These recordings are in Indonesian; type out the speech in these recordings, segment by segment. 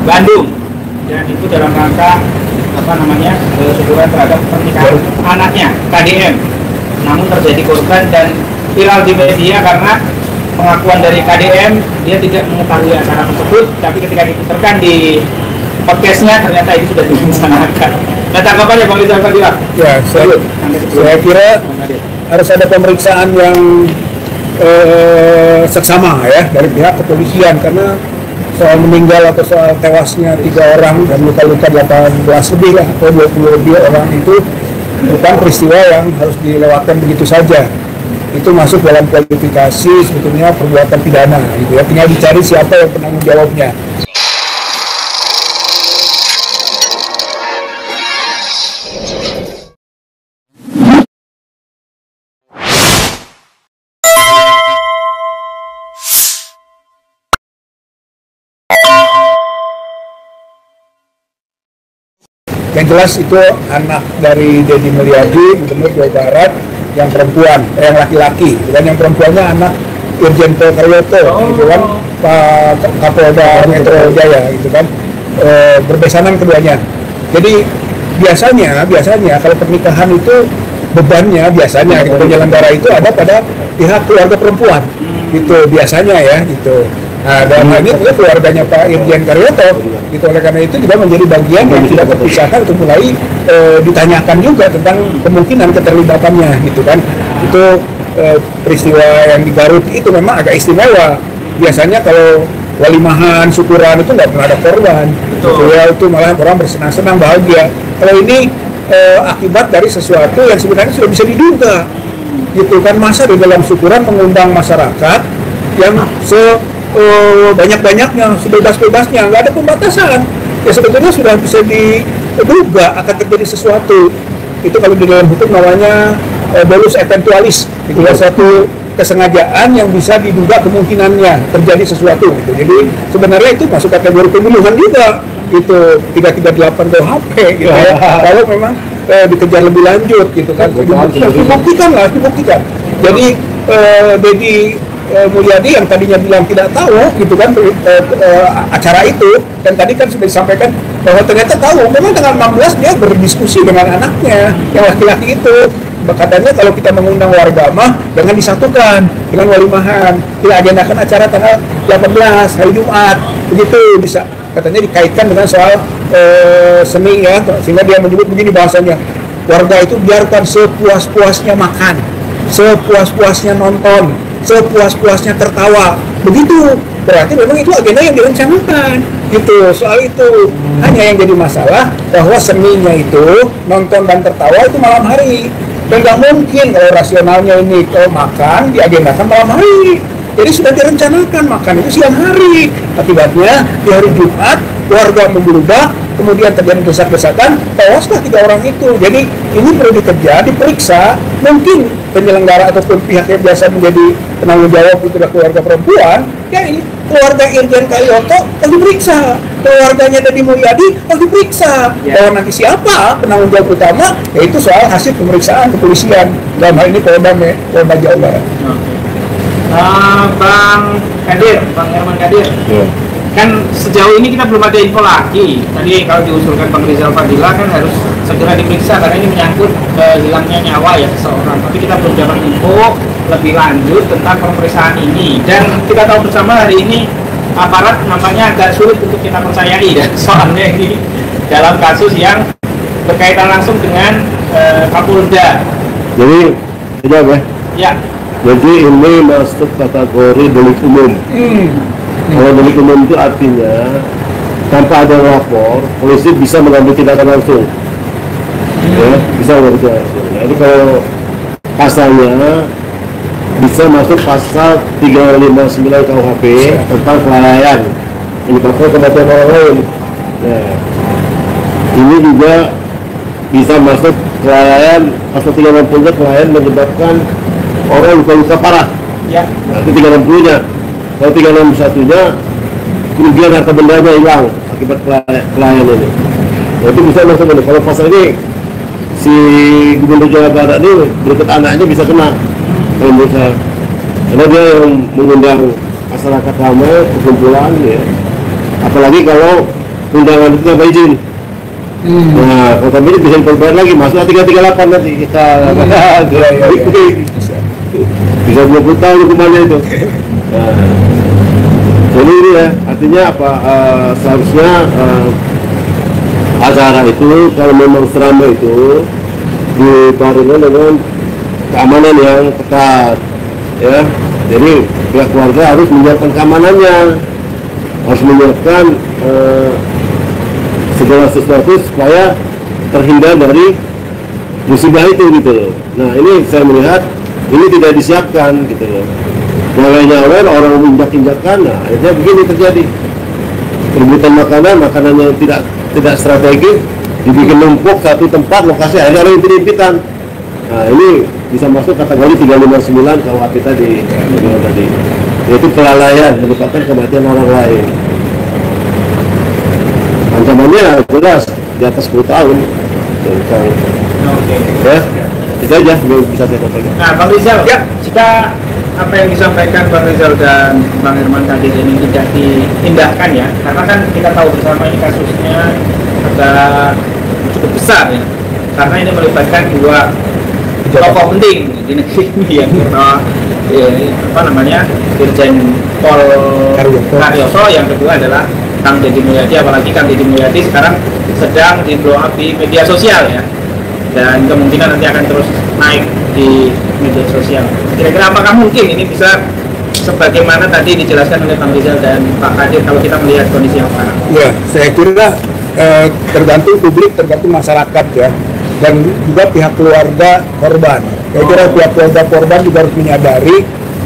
Bandung, dan itu dalam rangka syukuran terhadap pernikahan anaknya KDM. Namun terjadi korban dan viral di media karena pengakuan dari KDM, dia tidak mengetahui acara tersebut, tapi ketika diputarkan di podcastnya ternyata itu sudah direncanakan. Nah, tanggapannya Bang Rizal Fadilah? Ya, saya kira harus ada pemeriksaan yang seksama ya dari pihak kepolisian, karena soal meninggal atau soal tewasnya 3 orang dan luka-luka 18 lebih lah atau 20 lebih orang itu bukan peristiwa yang harus dilewatkan begitu saja. Itu masuk dalam kualifikasi sebetulnya perbuatan pidana gitu ya, tinggal dicari siapa yang penanggung jawabnya. Yang jelas itu anak dari Deddy Mulyadi, Gubernur Jawa Barat, yang perempuan, yang laki-laki, dan yang perempuannya anak Irjen Pol Karyoto, gitu kan, Pak Kapolda Metro Jaya, gitu kan, berbesanan keduanya. Jadi biasanya kalau pernikahan itu bebannya biasanya gitu, penyelenggara itu ada pada pihak keluarga perempuan, gitu biasanya ya, gitu. Nah, dalam hal ini keluarganya Pak Irjen Karyoto, gitu, oleh karena itu juga menjadi bagian yang tidak terpisahkan untuk mulai ditanyakan juga tentang kemungkinan keterlibatannya, gitu kan. Itu peristiwa yang di Garut itu memang agak istimewa. Biasanya kalau walimahan, syukuran itu nggak pernah ada korban, gitu ya, itu malah orang bersenang-senang bahagia. Kalau ini akibat dari sesuatu yang sebenarnya sudah bisa diduga, gitu kan. Masa di dalam syukuran mengundang masyarakat yang banyak-banyaknya, sebebas-bebasnya, nggak ada pembatasan. Ya sebetulnya sudah bisa diduga akan terjadi sesuatu. Itu kalau di dalam hukum namanya dolus eventualis, itu ya, satu kesengajaan yang bisa diduga kemungkinannya terjadi sesuatu. Gitu. Jadi sebenarnya itu masuk kategori pembunuhan juga. Itu 338 KUHP, gitu ya. Kalau memang dikejar lebih lanjut, gitu kan, dibuktikan. Jadi Deddy Mulyadi yang tadinya bilang tidak tahu, gitu kan, acara itu, dan tadi kan sudah disampaikan bahwa ternyata tahu. Memang tanggal 16 dia berdiskusi dengan anaknya yang laki-laki itu. Katanya kalau kita mengundang warga mah jangan disatukan dengan walimahan, kita agendakan acara tanggal 18 hari Jumat, begitu bisa. Katanya dikaitkan dengan soal seni ya, sehingga dia menyebut begini bahasanya, warga itu biarkan sepuas-puasnya makan, sepuas-puasnya nonton, sepuas-puasnya tertawa, begitu. Berarti memang itu agenda yang direncanakan, gitu. Soal itu hanya yang jadi masalah bahwa seninya itu nonton dan tertawa itu malam hari, dan nggak mungkin kalau rasionalnya ini kalau makan diagendakan malam hari. Jadi sudah direncanakan makan itu siang hari. Akibatnya di hari Jumat warga membludak, kemudian terjadi desak-desakan, tewaslah 3 orang itu. Jadi ini perlu dikejar, diperiksa. Mungkin penyelenggara ataupun pihak yang biasa menjadi penanggung jawab itu adalah keluarga perempuan, ya ini keluarga Irjen Karyoto harus diperiksa, keluarganya Deddy Mulyadi harus diperiksa. Bahwa nanti siapa penanggung jawab utama, yaitu soal hasil pemeriksaan kepolisian, dalam hal ini Polda Jawa Barat. Bang Herman Kadir, kan sejauh ini kita belum ada info lagi. Tadi kalau diusulkan Bang Rizal Fadilah kan harus segera diperiksa karena ini menyangkut hilangnya nyawa ya seseorang. Tapi kita belum dapat info lebih lanjut tentang pemeriksaan ini. Dan kita tahu bersama hari ini aparat nampaknya agak sulit untuk kita percayai dan soalnya ini dalam kasus yang berkaitan langsung dengan Kapolda. Jadi, jawab ya? Ya. Jadi ini masuk kategori delik umum. Kalau delik umum itu artinya tanpa ada lapor, polisi bisa mengambil tindakan langsung. Ya, bisa mengambil tindakan langsung. Jadi kalau pasalnya bisa masuk pasal 359 KUHP tentang kelalaian menyebabkan kematian orang lain. Nah, ini juga bisa masuk kelalaian pasal 360 kelalaian menyebabkan orang luka-luka parah. Ya. Nah, itu 360-nya. Kalau 361-nya kerugian harta bendanya hilang akibat kelalaian ini. Nah, itu bisa masuk ini. Kalau pasal ini si Gubernur Jawa Barat ini berikut anaknya bisa kena. Kalau bisa, karena dia yang mengundang masyarakat ramai, perkumpulan ya. apalagi kalau undangan itu tanpa izin. Nah, kalau tanpa izin bisa diperbaiki lagi, masuk 338 nanti kita bisa 20 tahun hukumannya itu. Nah, jadi ini ya, artinya apa, seharusnya acara itu kalau memang serama itu dibarengi dengan keamanan yang ketat, ya. Jadi pihak keluarga harus menyiapkan keamanannya, harus menyiapkan segala sesuatu supaya terhindar dari musibah itu gitu loh. Nah ini saya melihat ini tidak disiapkan gitu loh. Nyawanya orang menginjak-injakkan, nah akhirnya begini terjadi. Rebutan makanan yang tidak strategis dibikin numpuk satu tempat lokasi, akhirnya orang impit-impitan. Nah ini bisa masuk kategori 359 KUHP tadi, yaitu kelalaian menyebabkan kematian orang lain. Ancamannya jelas di atas 10 tahun. Ya, itu aja yang bisa saya sampaikan. Nah, Bang Rizal, ya, jika apa yang disampaikan Bang Rizal dan Bang Herman tadi ini tidak diindahkan ya, karena kan kita tahu bersama ini kasusnya agak cukup besar ya, karena ini melibatkan dua tokoh penting di negeri ini yang pertama apa namanya Irjen Pol Karyoso, yang kedua adalah Kang Deddy Mulyadi, apalagi Kang Deddy Mulyadi sekarang sedang di blow up di media sosial ya, dan kemungkinan nanti akan terus naik di media sosial. Kira-kira apakah mungkin ini bisa sebagaimana tadi dijelaskan oleh Bang Rizal dan Pak Kadir kalau kita melihat kondisi yang sekarang? Ya, saya kira tergantung publik, tergantung masyarakat ya, dan juga pihak keluarga korban. Saya kira pihak keluarga korban juga harus menyadari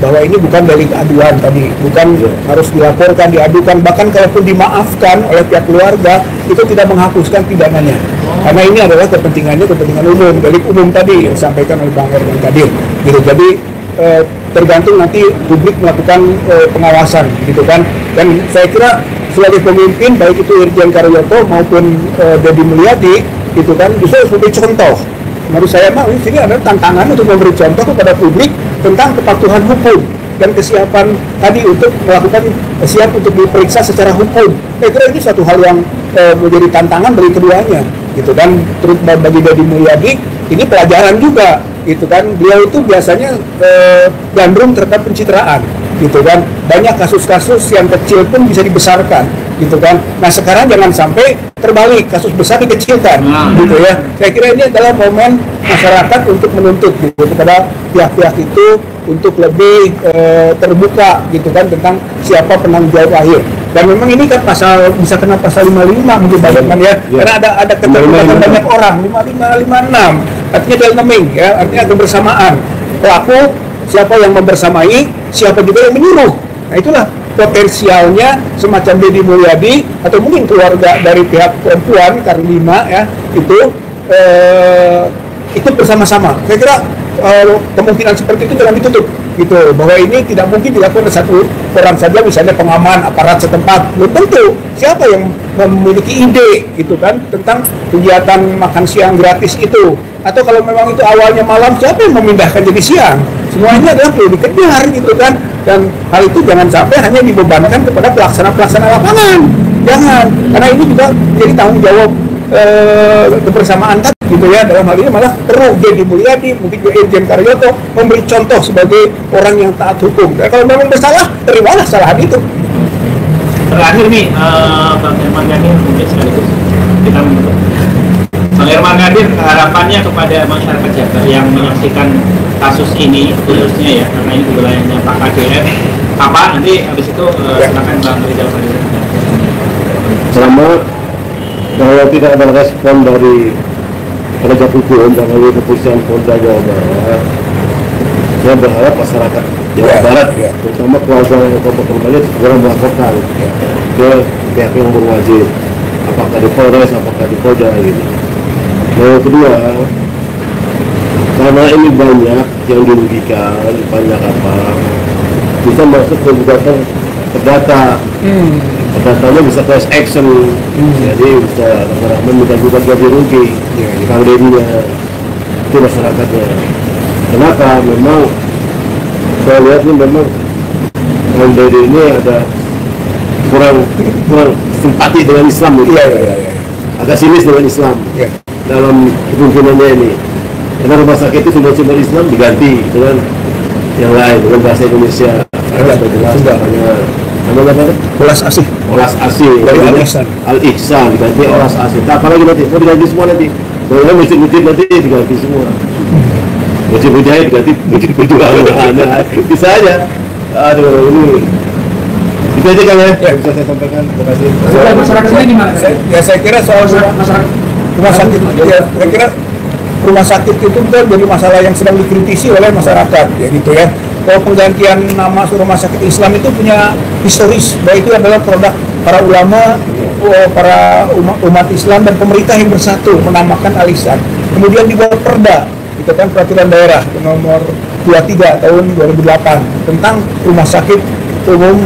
bahwa ini bukan delik aduan tadi, bukan harus dilaporkan, diadukan, bahkan kalaupun dimaafkan oleh pihak keluarga itu tidak menghapuskan pidananya, karena ini adalah kepentingan umum, delik umum tadi yang disampaikan oleh Bang Herman Kadir gitu. Jadi tergantung nanti publik melakukan pengawasan gitu kan, dan saya kira sebagai pemimpin baik itu Irjen Karyoto maupun Deddy Mulyadi itu kan justru harus memberi contoh. Menurut saya di sini ada tantangan untuk memberi contoh kepada publik tentang kepatuhan hukum dan kesiapan tadi untuk melakukan siap untuk diperiksa secara hukum. Saya kira ini suatu hal yang menjadi tantangan bagi keduanya gitu, dan terus bagi Deddy Mulyadi ini pelajaran juga gitu kan. Beliau itu biasanya gandrung terhadap pencitraan gitu kan, banyak kasus-kasus yang kecil pun bisa dibesarkan gitu kan. Nah sekarang jangan sampai terbalik, kasus besar dikecilkan gitu ya. Saya kira ini adalah momen masyarakat untuk menuntut gitu kepada pihak-pihak itu untuk lebih terbuka gitu kan tentang siapa penanggung jawab akhir. Dan memang ini kan pasal bisa kena pasal 55 mungkin banyak kan ya, karena ada keterlibatan banyak orang, 55, 56 artinya delming ya, artinya kebersamaan pelaku, siapa yang membersamai, siapa juga yang menyuruh. Nah itulah potensialnya semacam Deddy Mulyadi atau mungkin keluarga dari pihak perempuan Karlima ya, itu ikut bersama-sama. Saya kira kemungkinan seperti itu jangan ditutup gitu, bahwa ini tidak mungkin dilakukan oleh satu orang saja, misalnya pengaman aparat setempat. Belum tentu siapa yang memiliki ide gitu kan tentang kegiatan makan siang gratis itu, atau kalau memang itu awalnya malam, siapa yang memindahkan jadi siang. Semuanya adalah perlu dikejar gitu kan, dan hal itu jangan sampai hanya dibebankan kepada pelaksana lapangan, jangan, karena ini juga jadi tanggung jawab kebersamaan kan gitu ya. Dalam hal ini malah perlu Deddy Mulyadi, mungkin juga Irjen Karyoto memberi contoh sebagai orang yang taat hukum. Dan kalau memang bersalah, terimalah kesalahan itu. Terakhir nih, Bang Herman Kadir mungkin sekaligus kita menutup. Bang Herman Kadir, harapannya kepada masyarakat Jabar yang menyaksikan kasus ini khususnya ya, karena ini di wilayahnya Pak KDR, apa nanti habis itu silakan Bang Rizal. Selama kalau tidak ada respon dari penegak hukum dan dari kepolisian Polda Jawa Barat, saya berharap masyarakat Jawa Barat, terutama keluarga yang korban segera melaporkan ke pihak yang berwajib, apakah di Polres, apakah di Polda gitu. Yang kedua, karena ini banyak yang dirugikan, banyak apa, bisa masuk ke gugatan perdata. Perdatanya bisa class action, jadi bisa meminta-minta ganti rugi, Kang Deddy-nya, itu masyarakatnya. Kenapa? Memang saya lihat ini memang Kang Deddy ini ada kurang simpati dengan Islam gitu. Iya. Agak sinis dengan Islam dalam kepemimpinannya ini. Karena rumah sakit itu simbol-simbol Islam diganti dengan yang lain, dengan bahasa Indonesia. Ada jelas namanya apa? Olas Asih dari Al-Ihsan diganti Olas Asih. Tak apa lagi nanti, mau diganti semua nanti. Kalau masjid-masjid nanti diganti semua. Masjid Mujahid diganti masjid perjuangan. Bisa aja. Aduh, ini itu aja kan ya bisa saya sampaikan. Terima kasih. Masyarakat sini gimana? Saya kira soal Masyarakat rumah sakit, ya, saya kira rumah sakit itu kan jadi masalah yang sedang dikritisi oleh masyarakat, ya gitu ya. Kalau penggantian nama rumah sakit Islam itu punya historis, bahwa itu adalah produk para ulama, para umat Islam dan pemerintah yang bersatu menamakan Al-Ihsan. Kemudian dibuat perda, itu kan peraturan daerah nomor 23 tahun 2008 tentang rumah sakit umum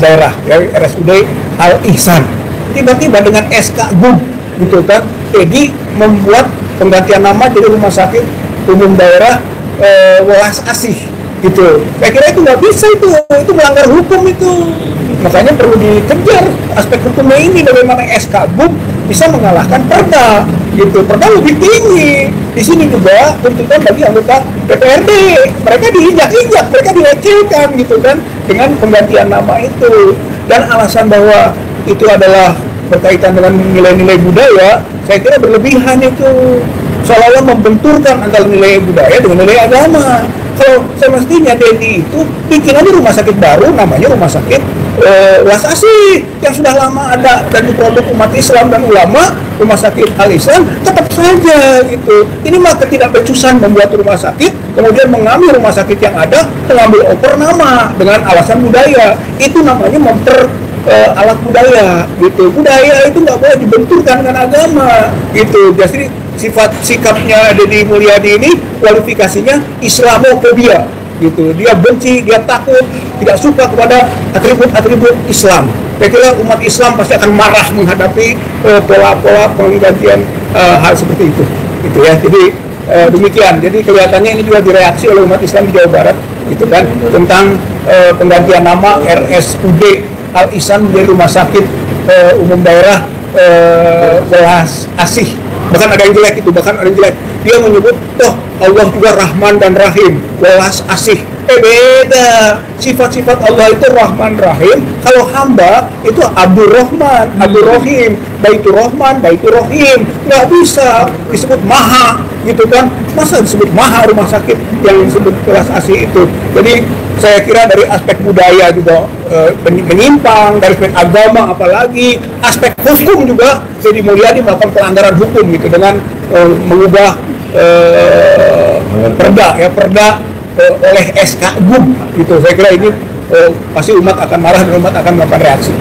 daerah, ya, RSUD Al-Ihsan. Tiba-tiba dengan SK GUM, gitu kan, jadi membuat penggantian nama jadi rumah sakit umum daerah Welas Asih, gitu. Saya kira itu nggak bisa, itu melanggar hukum itu. Makanya perlu dikejar aspek hukumnya ini, bagaimana SK GUM bisa mengalahkan perda, gitu. Perda lebih tinggi. Di sini juga tuntutan bagi anggota DPRD, mereka diinjak-injak, mereka dilecehkan, gitu kan, dengan penggantian nama itu. Dan alasan bahwa itu adalah berkaitan dengan nilai-nilai budaya, saya kira berlebihan itu, seolah-olah membenturkan antara nilai budaya dengan nilai agama. Kalau semestinya DNI itu bikin aja rumah sakit baru, namanya rumah sakit Welas Asih yang sudah lama ada dan diproduk umat Islam dan ulama. Rumah sakit Al-Ihsan tetap saja gitu. Ini mah ketidakbecusan membuat rumah sakit, kemudian mengambil rumah sakit yang ada, mengambil oper nama dengan alasan budaya. Itu namanya alat budaya gitu. Budaya itu nggak boleh dibenturkan dengan agama gitu. Jadi sikapnya Deddy Mulyadi ini kualifikasinya Islamofobia gitu. Dia benci, dia takut, tidak suka kepada atribut-atribut Islam. Saya kira umat Islam pasti akan marah menghadapi pola-pola penggantian hal seperti itu. Gitu ya. Jadi demikian. Jadi kelihatannya ini juga direaksi oleh umat Islam di Jawa Barat, gitu kan, tentang penggantian nama RSUD Al-Ihsan menjadi rumah sakit umum daerah Welas Asih. Bahkan ada yang jelek itu, dia menyebut toh Allah juga Rahman dan Rahim, Welas Asih. Beda, sifat-sifat Allah itu Rahman Rahim. Kalau hamba itu Abdur Rahman, Abdur Rahim, Baitur Rahman, Baitur Rahim. Nggak bisa disebut Maha, gitu kan? Masa disebut Maha rumah sakit yang disebut Welas Asih itu? Jadi saya kira dari aspek budaya juga menyimpang, dari aspek agama apalagi, aspek hukum juga Deddy Mulyadi melakukan pelanggaran hukum gitu dengan mengubah perda oleh SK GUM gitu. Saya kira ini pasti umat akan marah dan umat akan melakukan reaksi.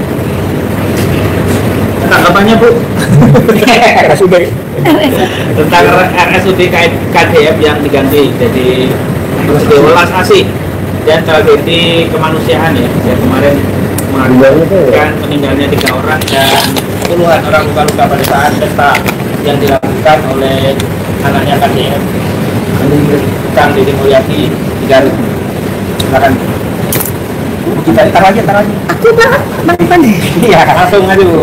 Tanggapannya Bu RSUD tentang RSUD KDF yang diganti jadi RSUD Welas Asih dan tragedi kemanusiaan ya, yang kemarin mengakibatkan meninggalnya 3 orang dan puluhan orang luka-luka pada saat pesta yang dilakukan oleh anaknya KDF. Kang Deddy Mulyadi di Garut. Silakan. Kita tar lagi. Aku Pak, Bang deh. Iya, langsung aja Bu.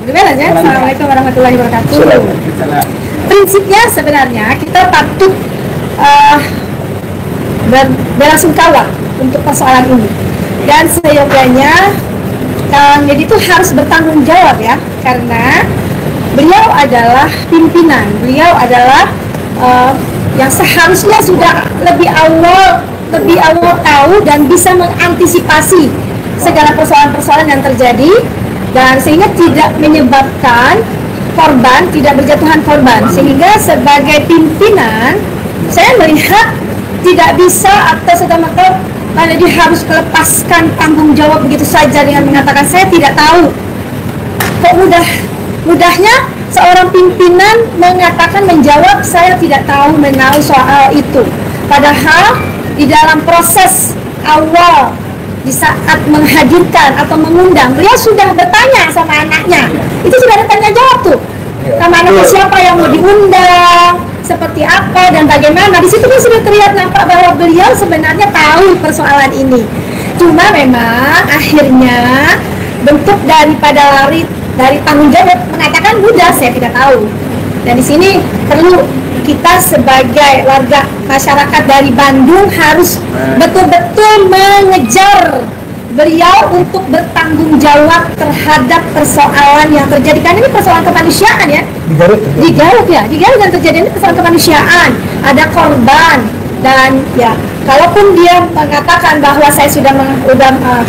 Beres ya. Assalamualaikum warahmatullahi wabarakatuh. Prinsipnya sebenarnya kita patut belasungkawa untuk persoalan ini. Dan seyogyanya Kang Deddy itu harus bertanggung jawab ya, karena beliau adalah pimpinan, beliau adalah yang seharusnya sudah lebih awal tahu dan bisa mengantisipasi segala persoalan-persoalan yang terjadi, dan sehingga tidak menyebabkan korban, tidak berjatuhan korban. Sehingga sebagai pimpinan saya melihat tidak bisa atau serta-merta Deddy harus melepaskan tanggung jawab begitu saja dengan mengatakan saya tidak tahu. Kok mudahnya seorang pimpinan mengatakan, menjawab saya tidak tahu mengenai soal itu. Padahal di dalam proses awal, di saat menghadirkan atau mengundang, beliau sudah bertanya sama anaknya. Itu sudah ada tanya jawab tuh. Sama anaknya siapa yang mau diundang, seperti apa dan bagaimana. Di situ kan sudah terlihat nampak bahwa beliau sebenarnya tahu persoalan ini. Cuma memang akhirnya bentuk daripada lari dari tanggung jawab mengatakan mudah, saya tidak tahu. Dan di sini perlu kita sebagai warga masyarakat dari Bandung harus betul-betul mengejar beliau untuk bertanggung jawab terhadap persoalan yang terjadi, karena ini persoalan kemanusiaan ya. Di Garut yang terjadi ini persoalan kemanusiaan, ada korban. Dan ya, kalaupun dia mengatakan bahwa saya sudah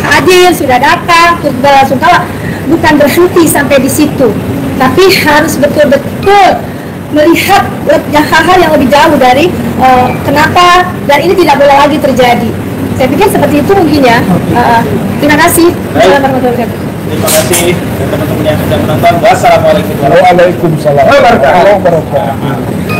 hadir, sudah datang, belasungkawa, bukan berhenti sampai di situ, tapi harus betul-betul melihat hal-hal yang lebih jauh dari kenapa dan ini tidak boleh lagi terjadi. Saya pikir seperti itu mungkin ya. Terima kasih. Assalamualaikum warahmatullahi wabarakatuh. Terima kasih teman-teman yang sudah menonton. Wassalamualaikum warahmatullahi Waalaikumsalam warahmatullahi wabarakatuh.